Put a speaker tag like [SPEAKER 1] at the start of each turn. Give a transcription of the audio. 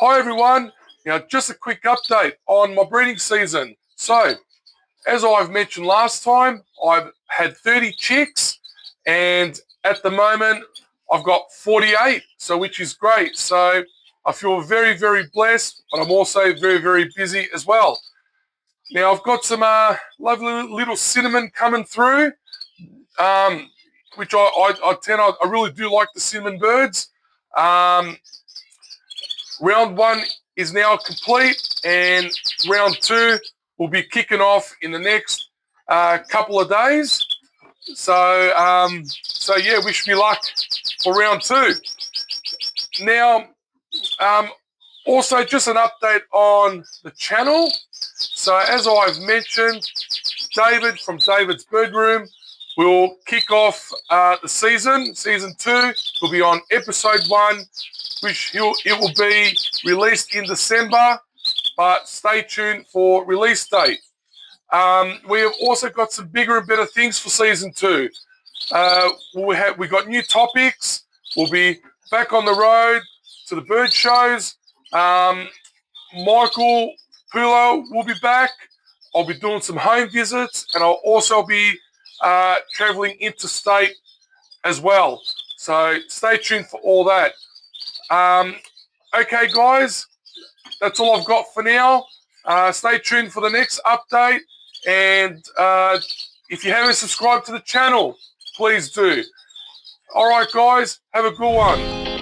[SPEAKER 1] Hi everyone, now just a quick update on my breeding season. So, as I've mentioned last time, I've had 30 chicks and at the moment I've got 48, so which is great. So I feel very, very blessed, but I'm also very, very busy as well. Now I've got some lovely little cinnamon coming through, which I really do like the cinnamon birds. Round one is now complete, and round two will be kicking off in the next couple of days. So yeah, wish me luck for round two. Now, also just an update on the channel. So as I've mentioned, David from David's Bird Room will kick off the season. Season 2 will be on episode 1, which it will be released in December, but stay tuned for release date. We have also got some bigger and better things for season 2. We got new topics. We'll be back on the road to the bird shows. Michael Pulo will be back. I'll be doing some home visits, and I'll also be traveling interstate as well. So stay tuned for all that. Okay, guys, that's all I've got for now. Stay tuned for the next update, and if you haven't subscribed to the channel, please do. All right, guys, have a good one.